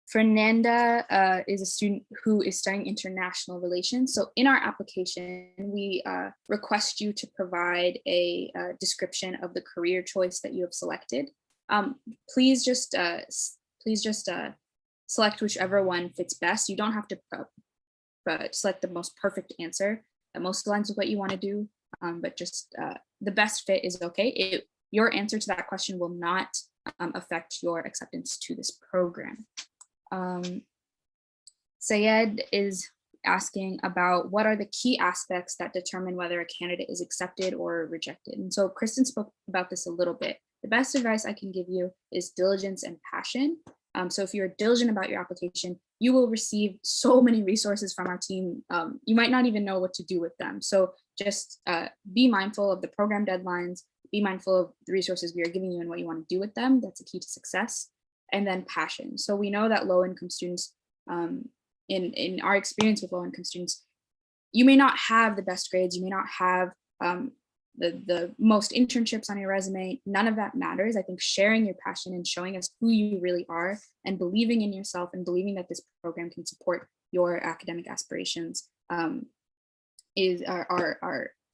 Fernanda is a student who is studying international relations. So in our application, we request you to provide a description of the career choice that you have selected. Please just select whichever one fits best. You don't have to select the most perfect answer that most aligns with what you want to do, but just the best fit is okay. Your answer to that question will not affect your acceptance to this program. Syed is asking about what are the key aspects that determine whether a candidate is accepted or rejected. And so Kristen spoke about this a little bit. The best advice I can give you is diligence and passion. So if you're diligent about your application, you will receive so many resources from our team. You might not even know what to do with them. So just be mindful of the program deadlines, be mindful of the resources we are giving you and what you want to do with them. That's a key to success. And then passion. So we know that low-income students, in our experience with low-income students, you may not have the best grades, you may not have the most internships on your resume. None of that matters. I think sharing your passion and showing us who you really are and believing in yourself and believing that this program can support your academic aspirations are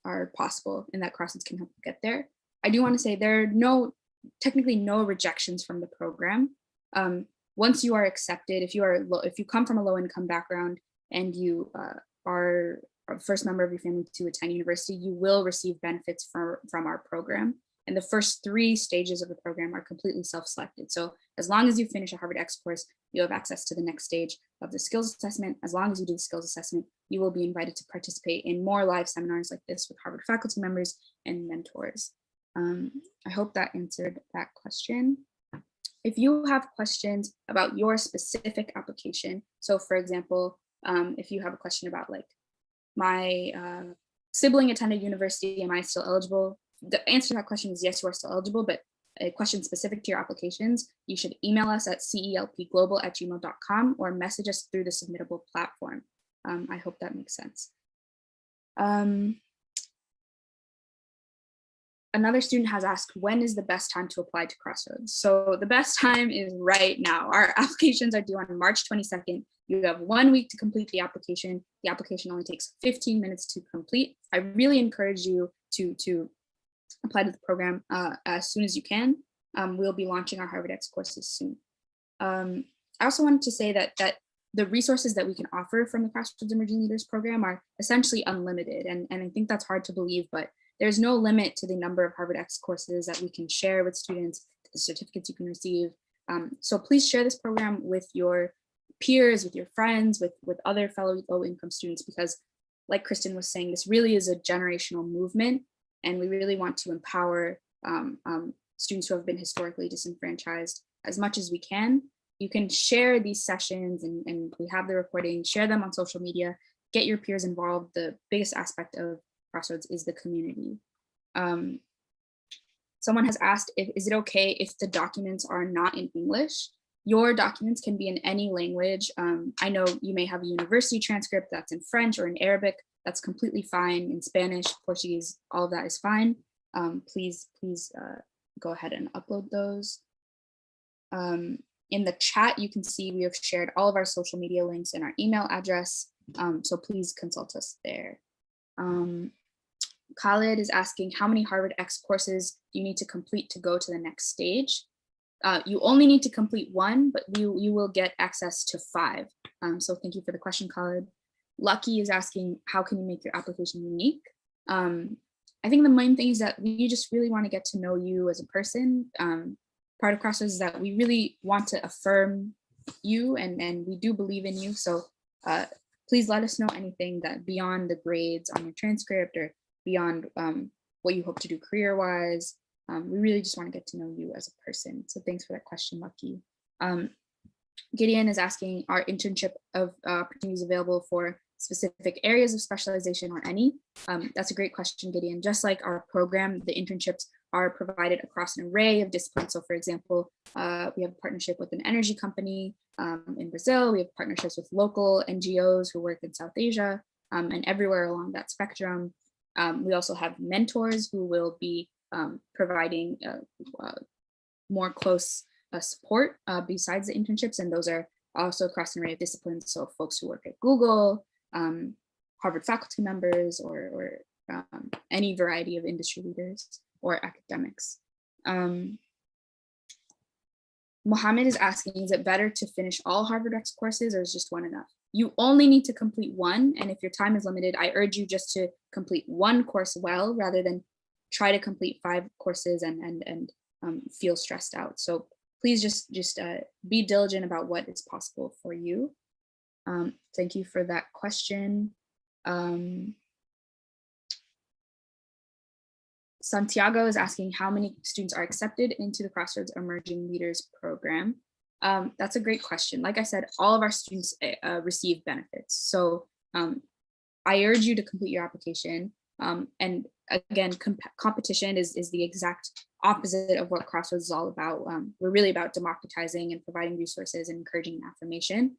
are possible and that Crossroads can help you get there. I do want to say there are technically no rejections from the program. Once you are accepted, if you come from a low income background and you are a first member of your family to attend university, you will receive benefits from our program. And the first 3 stages of the program are completely self-selected. So as long as you finish a Harvard X course, you have access to the next stage of the skills assessment. As long as you do the skills assessment, you will be invited to participate in more live seminars like this with Harvard faculty members and mentors. I hope that answered that question. If you have questions about your specific application, so for example, if you have a question about like, my sibling attended university, am I still eligible? The answer to that question is yes, you are still eligible, but a question specific to your applications, you should email us at celpglobal@gmail.com or message us through the submittable platform. I hope that makes sense. Another student has asked, when is the best time to apply to Crossroads? So the best time is right now. Our applications are due on March 22nd. You have 1 week to complete the application. The application only takes 15 minutes to complete. I really encourage you to apply to the program as soon as you can. We'll be launching our Harvard X courses soon. I also wanted to say that the resources that we can offer from the Crossroads Emerging Leaders program are essentially unlimited. And I think that's hard to believe, but there's no limit to the number of Harvard X courses that we can share with students, the certificates you can receive. So please share this program with your peers, with your friends, with other fellow low-income students, because like Kristen was saying, this really is a generational movement, and we really want to empower students who have been historically disenfranchised as much as we can. You can share these sessions, and we have the recording, share them on social media, get your peers involved. The biggest aspect of Crossroads is the community. Someone has asked, is it okay if the documents are not in English? Your documents can be in any language. I know you may have a university transcript that's in French or in Arabic. That's completely fine. In Spanish, Portuguese, all of that is fine. Please go ahead and upload those. In the chat, you can see we have shared all of our social media links and our email address. So please consult us there. Khalid is asking, how many Harvard X courses do you need to complete to go to the next stage? You only need to complete 1, but you will get access to 5. So thank you for the question, Khalid. Lucky is asking, how can you make your application unique? I think the main thing is that we just really want to get to know you as a person. Part of Crossroads is that we really want to affirm you, and we do believe in you. So please let us know anything that beyond the grades on your transcript or beyond what you hope to do career-wise. We really just want to get to know you as a person. So thanks for that question, Lucky. Gideon is asking, are internship opportunities available for specific areas of specialization or any? That's a great question, Gideon. Just like our program, the internships are provided across an array of disciplines. So for example, we have a partnership with an energy company in Brazil. We have partnerships with local NGOs who work in South Asia and everywhere along that spectrum. We also have mentors who will be providing more close support besides the internships, and those are also across an array of disciplines. So folks who work at Google, Harvard faculty members, or any variety of industry leaders or academics. Mohammed is asking, is it better to finish all Harvard X courses or is just 1 enough? You only need to complete 1, and if your time is limited, I urge you just to complete 1 course well, rather than try to complete 5 courses and feel stressed out. So please just be diligent about what is possible for you. Thank you for that question. Santiago is asking how many students are accepted into the Crossroads Emerging Leaders program. That's a great question. Like I said, all of our students receive benefits. So I urge you to complete your application. And again, competition is the exact opposite of what Crossroads is all about. We're really about democratizing and providing resources and encouraging affirmation.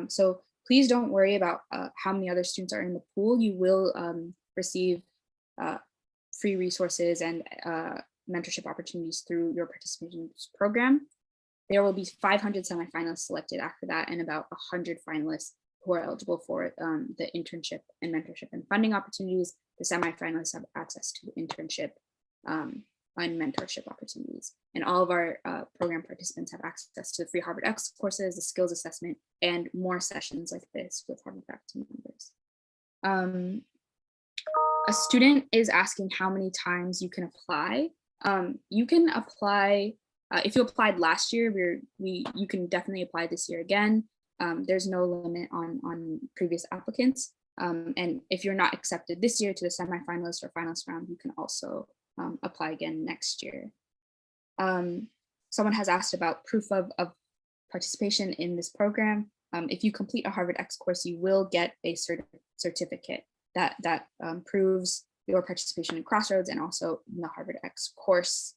So please don't worry about how many other students are in the pool. You will receive free resources and mentorship opportunities through your participation in this program. There will be 500 semifinalists selected after that, and about 100 finalists who are eligible for the internship and mentorship and funding opportunities. The semifinalists have access to internship and mentorship opportunities. And all of our program participants have access to the free Harvard X courses, the skills assessment, and more sessions like this with Harvard faculty members. A student is asking how many times you can apply. You can apply, if you applied last year, you can definitely apply this year again. There's no limit on previous applicants. And if you're not accepted this year to the semifinalist or finalist round, you can also apply again next year. Someone has asked about proof of participation in this program. If you complete a Harvard X course, you will get a certificate that proves your participation in Crossroads and also in the Harvard X course.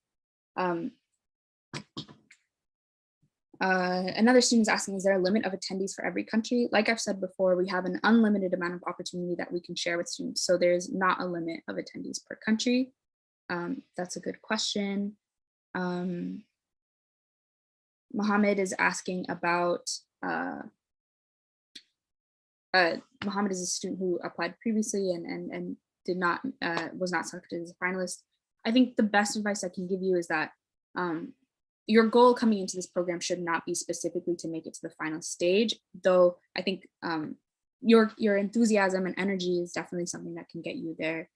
Another student is asking, is there a limit of attendees for every country? Like I've said before, we have an unlimited amount of opportunity that we can share with students. So there's not a limit of attendees per country. That's a good question. Mohammed is asking about, Mohammed is a student who applied previously and did not, was not selected as a finalist. I think the best advice I can give you is that your goal coming into this program should not be specifically to make it to the final stage, though I think your enthusiasm and energy is definitely something that can get you there.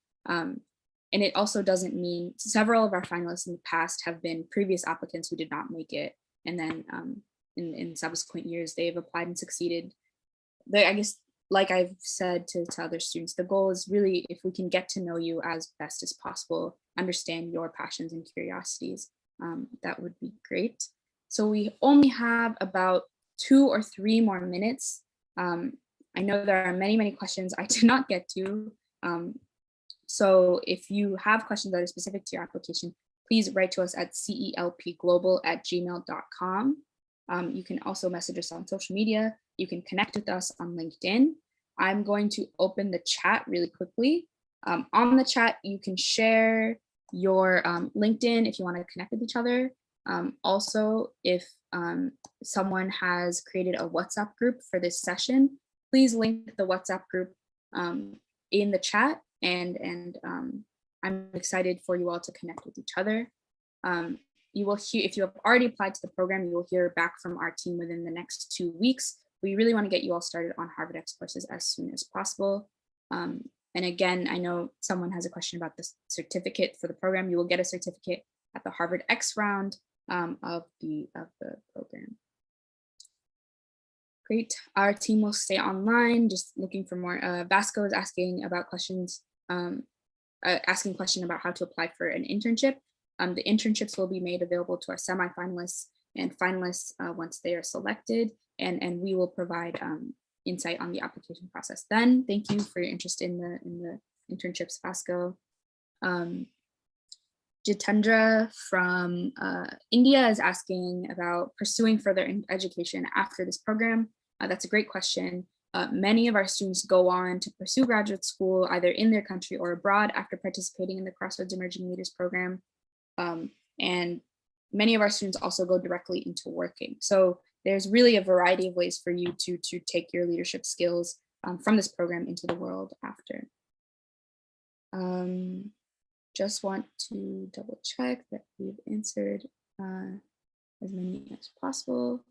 And it also doesn't mean, several of our finalists in the past have been previous applicants who did not make it. And then in subsequent years, they've applied and succeeded. I guess, like I've said to other students, the goal is really, if we can get to know you as best as possible, understand your passions and curiosities, that would be great. So we only have about 2 or 3 more minutes. I know there are many questions I did not get to. So if you have questions that are specific to your application, please write to us at celpglobal@gmail.com. You can also message us on social media. You can connect with us on LinkedIn. I'm going to open the chat really quickly. On the chat, you can share your LinkedIn if you want to connect with each other. Also, if someone has created a WhatsApp group for this session, please link the WhatsApp group in the chat, and I'm excited for you all to connect with each other. You will hear, if you have already applied to the program, you will hear back from our team within the next 2 weeks. We really want to get you all started on Harvard X courses as soon as possible. And again, I know someone has a question about the certificate for the program. You will get a certificate at the Harvard X round of the program. Great. Our team will stay online, just looking for more. Vasco is asking about questions, asking a question about how to apply for an internship. The internships will be made available to our semifinalists and finalists once they are selected, and we will provide insight on the application process then. Thank you for your interest in the internships, Vasco. Jitendra from India is asking about pursuing further education after this program. That's a great question. Many of our students go on to pursue graduate school either in their country or abroad after participating in the Crossroads Emerging Leaders program. And many of our students also go directly into working. So there's really a variety of ways for you to take your leadership skills from this program into the world after. Just want to double check that we've answered as many as possible.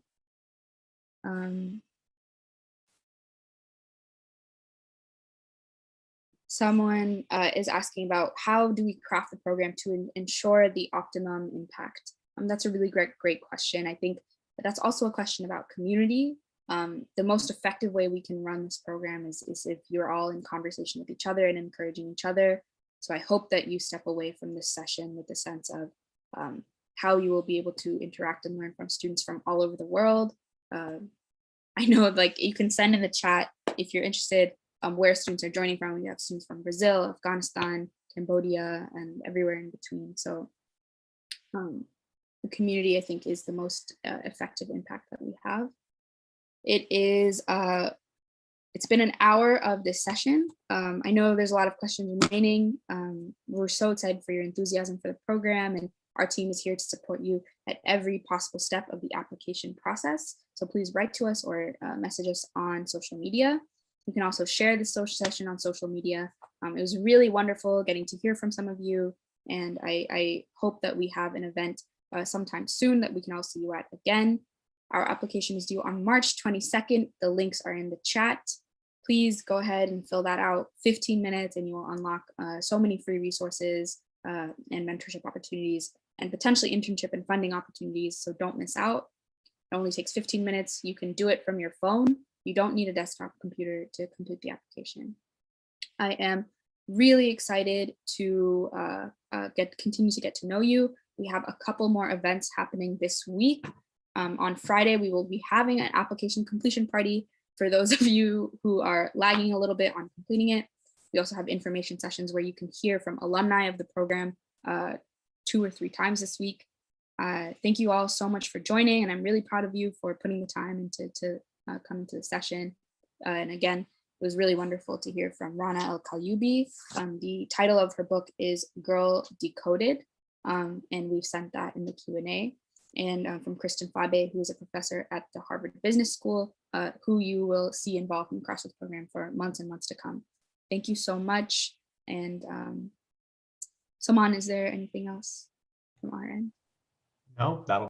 Someone is asking about how do we craft the program to ensure the optimum impact? That's a really great question. I think that's also a question about community. The most effective way we can run this program is if you're all in conversation with each other and encouraging each other. So I hope that you step away from this session with a sense of how you will be able to interact and learn from students from all over the world. I know, like, you can send in the chat if you're interested where students are joining from. We have students from Brazil, Afghanistan, Cambodia, and everywhere in between. So the community, I think, is the most effective impact that we have. It is, it's been an hour of this session. I know there's a lot of questions remaining. We're so excited for your enthusiasm for the program, and our team is here to support you at every possible step of the application process. So please write to us or message us on social media. You can also share this social session on social media. It was really wonderful getting to hear from some of you, and I hope that we have an event sometime soon that we can all see you at again. Our application is due on March 22nd. The links are in the chat. Please go ahead and fill that out. 15 minutes and you will unlock so many free resources and mentorship opportunities and potentially internship and funding opportunities. So don't miss out. It only takes 15 minutes. You can do it from your phone. You don't need a desktop computer to complete the application. I am really excited to continue to get to know you. We have a couple more events happening this week. On Friday, we will be having an application completion party for those of you who are lagging a little bit on completing it. We also have information sessions where you can hear from alumni of the program 2 or 3 times this week. Thank you all so much for joining, and I'm really proud of you for putting the time into coming to the session. And again, it was really wonderful to hear from Rana El-Kalyoubi. The title of her book is Girl Decoded, and we've sent that in the Q&A. And from Kristen Fabe, who is a professor at the Harvard Business School, who you will see involved in the Crossroads program for months and months to come. Thank you so much. And Saman, is there anything else from our end? No, that'll